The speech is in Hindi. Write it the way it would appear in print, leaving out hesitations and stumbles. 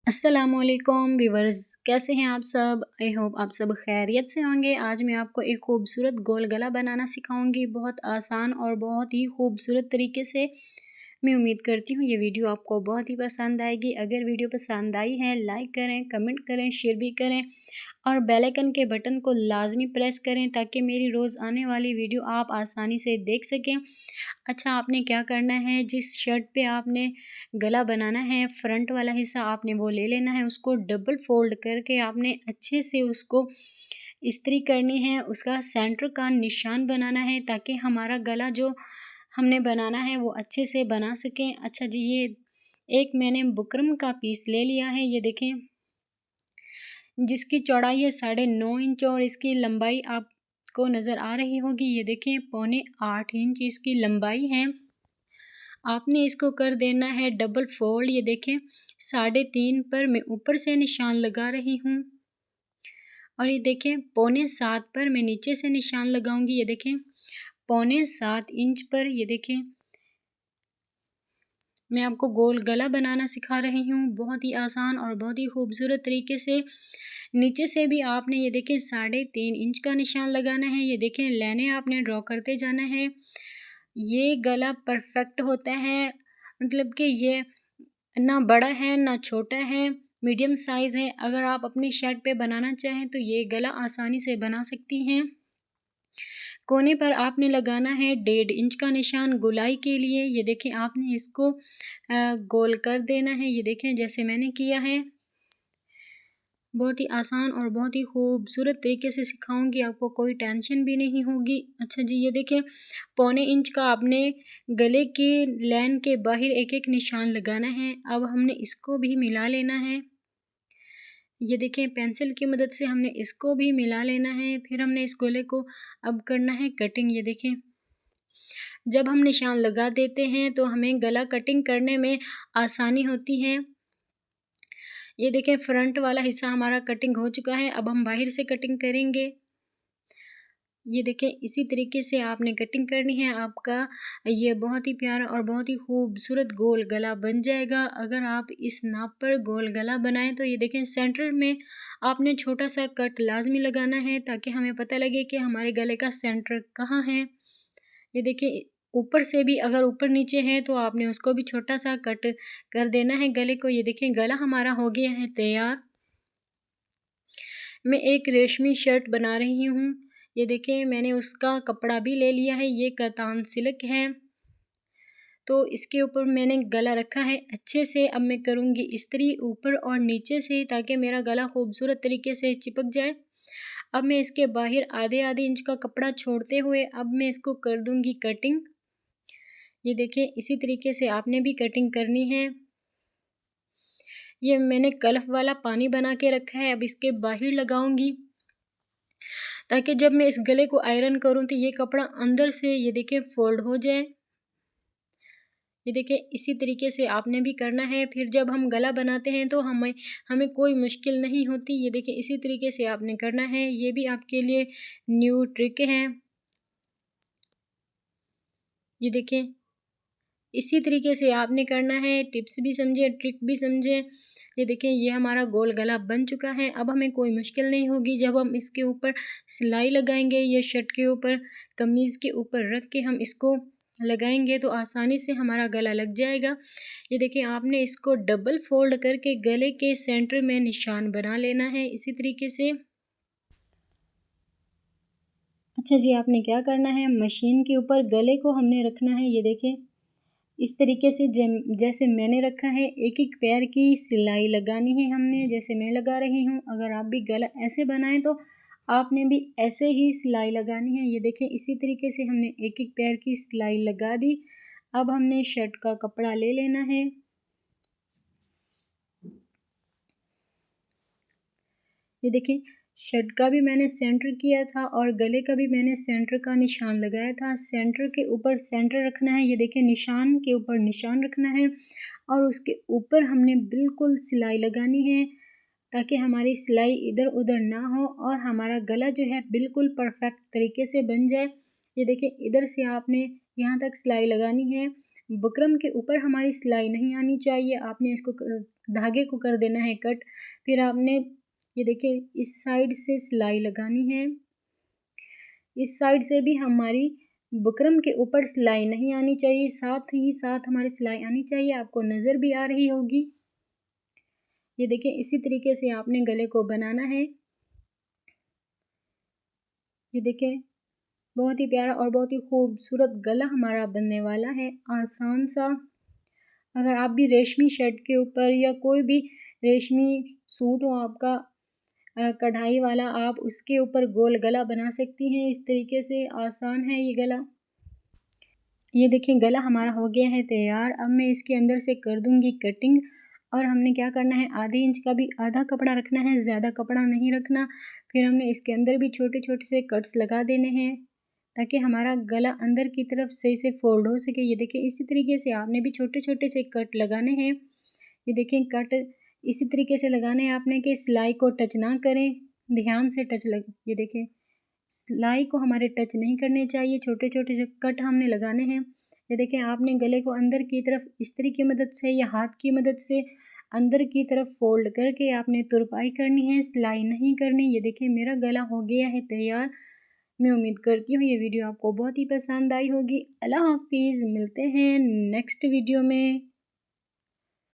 अस्सलामुअलैकुम व्यूवर्स, कैसे हैं आप सब। आई होप आप सब खैरियत से होंगे। आज मैं आपको एक खूबसूरत गोल गला बनाना सिखाऊंगी, बहुत आसान और बहुत ही खूबसूरत तरीके से। मैं उम्मीद करती हूँ ये वीडियो आपको बहुत ही पसंद आएगी। अगर वीडियो पसंद आई है लाइक करें, कमेंट करें, शेयर भी करें और बेल आइकन के बटन को लाजमी प्रेस करें ताकि मेरी रोज़ आने वाली वीडियो आप आसानी से देख सकें। अच्छा, आपने क्या करना है, जिस शर्ट पे आपने गला बनाना है फ्रंट वाला हिस्सा आपने वो ले लेना है। उसको डबल फोल्ड करके आपने अच्छे से उसको इस्त्री करनी है। उसका सेंटर का निशान बनाना है ताकि हमारा गला जो हमने बनाना है वो अच्छे से बना सकें। अच्छा जी, ये एक मैंने बुकरम का पीस ले लिया है, ये देखें, जिसकी चौड़ाई है 9.5 इंच और इसकी लंबाई आपको नज़र आ रही होगी। ये देखें 7.25 इंच इसकी लंबाई है। आपने इसको कर देना है डबल फोल्ड। ये देखें 3.5 पर मैं ऊपर से निशान लगा रही हूँ और ये देखें 6.25 पर मैं नीचे से निशान लगाऊंगी। ये देखें 6.25 इंच पर। ये देखें मैं आपको गोल गला बनाना सिखा रही हूँ, बहुत ही आसान और बहुत ही खूबसूरत तरीके से। नीचे से भी आपने ये देखें 3.5 इंच का निशान लगाना है। ये देखें लाइनें आपने ड्रॉ करते जाना है। ये गला परफेक्ट होता है, मतलब कि ये ना बड़ा है ना छोटा है, मीडियम साइज़ है। अगर आप अपनी शर्ट पे बनाना चाहें तो ये गला आसानी से बना सकती हैं। कोने पर आपने लगाना है 1.5 इंच का निशान गोलाई के लिए। ये देखें आपने इसको गोल कर देना है। ये देखें जैसे मैंने किया है। बहुत ही आसान और बहुत ही खूबसूरत तरीके से सिखाऊंगी, आपको कोई टेंशन भी नहीं होगी। अच्छा जी, ये देखें 1.25 इंच का आपने गले की लाइन के बाहर एक एक निशान लगाना है। अब हमने इसको भी मिला लेना है। ये देखें पेंसिल की मदद से हमने इसको भी मिला लेना है। फिर हमने इस गोले को अब करना है कटिंग। ये देखें जब हम निशान लगा देते हैं तो हमें गला कटिंग करने में आसानी होती है। ये देखें फ्रंट वाला हिस्सा हमारा कटिंग हो चुका है। अब हम बाहर से कटिंग करेंगे। ये देखें इसी तरीके से आपने कटिंग करनी है। आपका ये बहुत ही प्यारा और बहुत ही खूबसूरत गोल गला बन जाएगा अगर आप इस नाप पर गोल गला बनाएं तो। ये देखें सेंटर में आपने छोटा सा कट लाजमी लगाना है ताकि हमें पता लगे कि हमारे गले का सेंटर कहाँ है। ये देखिए ऊपर से भी अगर ऊपर नीचे है तो आपने उसको भी छोटा सा कट कर देना है गले को। ये देखें गला हमारा हो गया है तैयार। मैं एक रेशमी शर्ट बना रही हूँ। ये देखें मैंने उसका कपड़ा भी ले लिया है, ये कतान सिल्क है। तो इसके ऊपर मैंने गला रखा है अच्छे से। अब मैं करूँगी इस्त्री ऊपर और नीचे से ताकि मेरा गला खूबसूरत तरीके से चिपक जाए। अब मैं इसके बाहर आधे इंच का कपड़ा छोड़ते हुए अब मैं इसको कर दूँगी कटिंग। ये देखिए इसी तरीके से आपने भी कटिंग करनी है। ये मैंने कलफ वाला पानी बना के रखा है, अब इसके बाहर लगाऊंगी ताकि जब मैं इस गले को आयरन करूं तो ये कपड़ा अंदर से ये देखिए फोल्ड हो जाए। ये देखिए इसी तरीके से आपने भी करना है। फिर जब हम गला बनाते हैं तो हमें कोई मुश्किल नहीं होती। ये देखिए इसी तरीके से आपने करना है। ये भी आपके लिए न्यू ट्रिक है। ये देखें इसी तरीके से आपने करना है, टिप्स भी समझे ट्रिक भी समझे। ये देखें ये हमारा गोल गला बन चुका है। अब हमें कोई मुश्किल नहीं होगी जब हम इसके ऊपर सिलाई लगाएंगे। ये शर्ट के ऊपर कमीज़ के ऊपर रख के हम इसको लगाएंगे तो आसानी से हमारा गला लग जाएगा। ये देखें आपने इसको डबल फोल्ड करके गले के सेंटर में निशान बना लेना है इसी तरीके से। अच्छा जी, आपने क्या करना है, मशीन के ऊपर गले को हमने रखना है। ये देखें इस तरीके से जैसे मैंने रखा है, एक एक पैर की सिलाई लगानी है हमने, जैसे मैं लगा रही हूँ। अगर आप भी गला ऐसे बनाएं तो आपने भी ऐसे ही सिलाई लगानी है। ये देखें इसी तरीके से हमने एक एक पैर की सिलाई लगा दी। अब हमने शर्ट का कपड़ा ले लेना है। ये देखें शर्ट का भी मैंने सेंटर किया था और गले का भी मैंने सेंटर का निशान लगाया था। सेंटर के ऊपर सेंटर रखना है। ये देखें निशान के ऊपर निशान रखना है और उसके ऊपर हमने बिल्कुल सिलाई लगानी है ताकि हमारी सिलाई इधर उधर ना हो और हमारा गला जो है बिल्कुल परफेक्ट तरीके से बन जाए। ये देखें इधर से आपने यहाँ तक सिलाई लगानी है। बुकरम के ऊपर हमारी सिलाई नहीं आनी चाहिए। आपने इसको धागे को कर देना है कट। फिर आपने ये देखिए इस साइड से सिलाई लगानी है। इस साइड से भी हमारी बुकरम के ऊपर सिलाई नहीं आनी चाहिए, साथ ही साथ हमारी सिलाई आनी चाहिए, आपको नज़र भी आ रही होगी। ये देखिए इसी तरीके से आपने गले को बनाना है। ये देखें बहुत ही प्यारा और बहुत ही खूबसूरत गला हमारा बनने वाला है, आसान सा। अगर आप भी रेशमी शर्ट के ऊपर या कोई भी रेशमी सूट हो आपका कढ़ाई वाला, आप उसके ऊपर गोल गला बना सकती हैं। इस तरीके से आसान है ये गला। ये देखें गला हमारा हो गया है तैयार। अब मैं इसके अंदर से कर दूंगी कटिंग। और हमने क्या करना है, आधे इंच का भी आधा कपड़ा रखना है, ज़्यादा कपड़ा नहीं रखना। फिर हमने इसके अंदर भी छोटे छोटे से कट्स लगा देने हैं ताकि हमारा गला अंदर की तरफ सही से फोल्ड हो सके। ये देखें इसी तरीके से आपने भी छोटे छोटे से कट लगाने हैं। ये देखें कट इसी तरीके से लगाने हैं आपने कि सिलाई को टच ना करें, ध्यान से टच लग। ये देखें सिलाई को हमारे टच नहीं करने चाहिए, छोटे छोटे से कट हमने लगाने हैं। ये देखें आपने गले को अंदर की तरफ इस्त्री की मदद से या हाथ की मदद से अंदर की तरफ फोल्ड करके आपने तुरपाई करनी है, सिलाई नहीं करनी। ये देखें मेरा गला हो गया है तैयार। मैं उम्मीद करती हूँ ये वीडियो आपको बहुत ही पसंद आई होगी। अल्लाह हाफिज़, मिलते हैं नेक्स्ट वीडियो में।